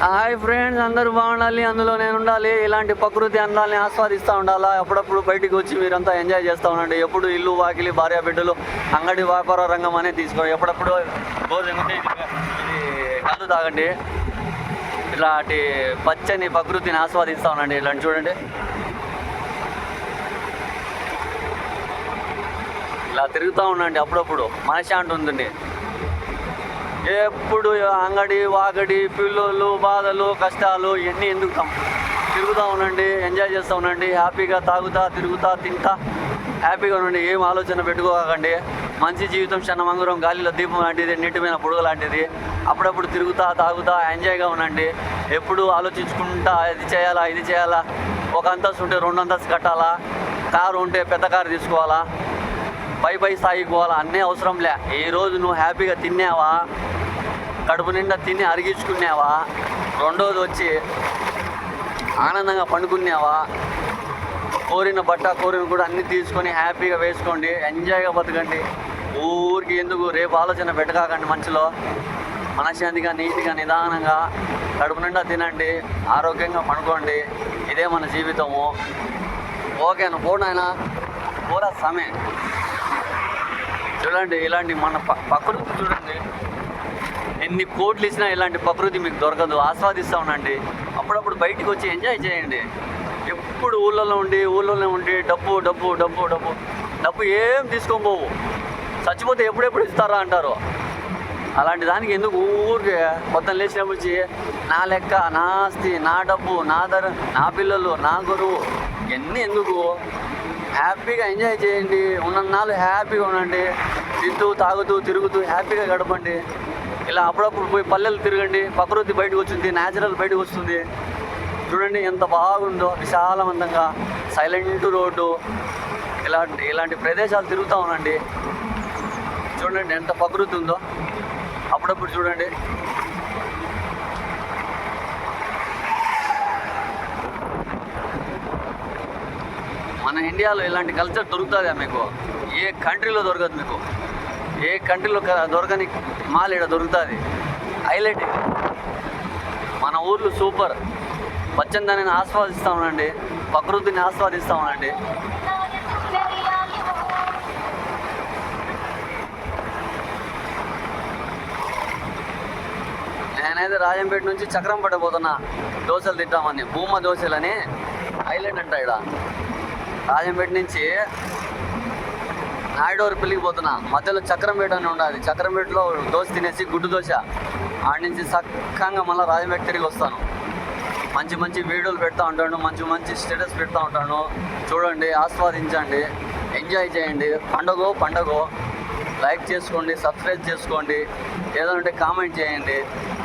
Hi friends, అందరూ బాగుండాలి, అందులో నేను ఉండాలి. ఇలాంటి ప్రకృతి అందాలని ఆస్వాదిస్తూ ఉండాలా. అప్పుడప్పుడు బయటికి వచ్చి మీరంతా ఎంజాయ్ చేస్తూ ఉండండి. ఎప్పుడు ఇల్లు వాకిలి భార్య బిడ్డలు అంగడి వ్యాపార రంగం అనేది తీసుకోండి. ఎప్పుడప్పుడు ఇది కళ్ళు తాగండి. ఇలాంటి పచ్చని ప్రకృతిని ఆస్వాదిస్తూ ఉండండి. ఇలాంటి చూడండి, ఇలా తిరుగుతూ ఉండండి. అప్పుడప్పుడు మనశ్శాంతి ఉంటుంది. ఎప్పుడు అంగడి వాగడి పిల్లలు బాధలు కష్టాలు ఇవన్నీ ఎందుకు తిరుగుతూ ఉండండి, ఎంజాయ్ చేస్తూ ఉండండి. హ్యాపీగా తాగుతా తిరుగుతా తింటా హ్యాపీగా ఉండండి. ఏం ఆలోచన పెట్టుకోకండి. మంచి జీవితం క్షణమంగురం గాలిలో దీపం లాంటిది, నీటిమైన పొడుగు లాంటిది. అప్పుడప్పుడు తిరుగుతా తాగుతా ఎంజాయ్గా ఉండండి. ఎప్పుడు ఆలోచించుకుంటా ఇది చేయాలా ఇది చేయాలా, ఒక అంతస్తు ఉంటే 2 అంతస్తు కట్టాలా, కారు ఉంటే పెద్ద కారు తీసుకోవాలా, పై స్థాయికి పోవాలా, అన్నీ అవసరంలే. ఈరోజు నువ్వు హ్యాపీగా తిన్నావా, కడుపు నిండా తిని అరిగించుకున్నావా, రెండోది వచ్చి ఆనందంగా పండుకున్నావా, కోరిన బట్ట కోరిన కూడా అన్నీ తీసుకొని హ్యాపీగా వేసుకోండి. ఎంజాయ్గా బతకండి. ఊరికి ఎందుకు రేపు ఆలోచన పెట్టకాకండి. మంచిలో మనశ్శాంతిగా నీట్గా నిదానంగా కడుపు నిండా తినండి, ఆరోగ్యంగా పండుకోండి. ఇదే మన జీవితము. ఓకేనా? పోనాయన పూరా సమయం చూడండి. ఇలాంటి మన ప్రకృతి చూడండి, ఎన్ని కోట్లు ఇచ్చినా ఇలాంటి ప్రకృతి మీకు దొరకదు. ఆస్వాదిస్తూ ఉండండి. అప్పుడప్పుడు బయటికి వచ్చి ఎంజాయ్ చేయండి. ఎప్పుడు ఊళ్ళోనే ఉండి డబ్బు డబ్బు డబ్బు డబ్బు డబ్బు ఏం తీసుకొని పోవు, చచ్చిపోతే ఎప్పుడెప్పుడు ఇస్తారా అంటారు. అలాంటి దానికి ఎందుకు ఊరికే పొద్దున్న లేచినప్పుడు వచ్చి నా లెక్క, నా ఆస్తి, నా డబ్బు, నా ధర, నా పిల్లలు, నా గురువు ఇవన్నీ ఎందుకు? హ్యాపీగా ఎంజాయ్ చేయండి. ఉన్నన్నాళ్ళు హ్యాపీగా ఉండండి. తింటూ తాగుతూ తిరుగుతూ హ్యాపీగా గడపండి. ఇలా అప్పుడప్పుడు పోయి పల్లెలు తిరగండి. ప్రకృతి బయటకు వచ్చింది, న్యాచురల్ బయటకు వస్తుంది. చూడండి ఎంత బాగుందో, విశాలవంతంగా సైలెంట్ రోడ్డు. ఇలాంటి ప్రదేశాలు తిరుగుతూ ఉండండి. చూడండి ఎంత ప్రకృతి ఉందో. అప్పుడప్పుడు చూడండి. మన ఇండియాలో ఇలాంటి కల్చర్ దొరుకుతుందా మీకు? ఏ కంట్రీలో దొరకదు. మీకు ఏ కంట్రీలో దొరకని మాల్ ఇక్కడ దొరుకుతుంది. హైలైట్. మన ఊర్లు సూపర్. పచ్చని ఆస్వాదిస్తూ ఉండండి, ప్రకృతిని ఆస్వాదిస్తూ ఉండండి. నేనైతే రాజంపేట నుంచి చక్రంపేట పోతున్నా దోశలు తింటామని. భూమా దోశలని హైలైట్ అంట ఇక్కడ. రాజంపేట నుంచి నాయుడూరు పెళ్ళికి పోతున్నా. మధ్యలో చక్రంపేట అని ఉండాలి. చక్రంపేటలో దోశ తినేసి గుడ్డు దోశ ఆడి నుంచి చక్కగా మళ్ళీ రాజంపేట తిరిగి వస్తాను. మంచి వీడియోలు పెడతా ఉంటాను, మంచి స్టేటస్ పెడతా ఉంటాను. చూడండి, ఆస్వాదించండి, ఎంజాయ్ చేయండి. పండగ లైక్ చేసుకోండి, సబ్స్క్రైబ్ చేసుకోండి. ఏదంటే కామెంట్ చేయండి.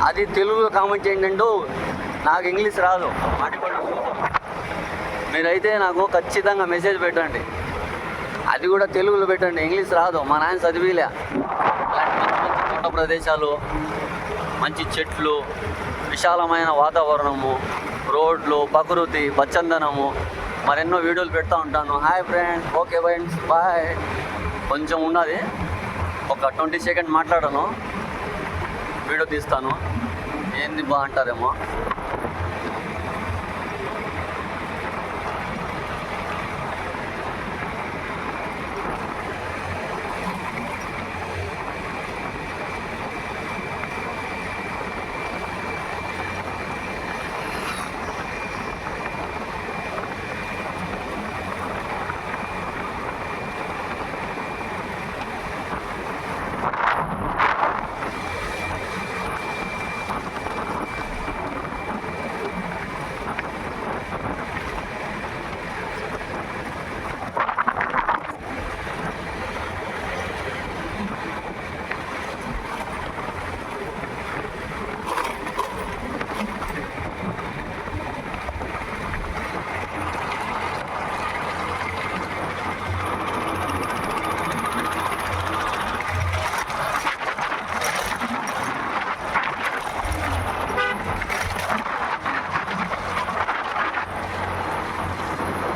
అది తెలుగులో కామెంట్ చేయండి అంటూ. నాకు ఇంగ్లీష్ రాదు. మీరైతే నాకు ఖచ్చితంగా మెసేజ్ పెట్టండి. అది కూడా తెలుగులో పెట్టండి. ఇంగ్లీష్ రాదు, మా నాయన చదివిలే. మంచి కొండ ప్రదేశాలు, మంచి చెట్లు, విశాలమైన వాతావరణము, రోడ్లు, ప్రకృతి, పచ్చందనము, మరెన్నో వీడియోలు పెడతా ఉంటాను. Hi friends, okay friends, bye. కొంచెం ఉన్నది, ఒక 20 సెకండ్ మాట్లాడను, వీడియో తీస్తాను. ఏంది బాగుంటారేమో.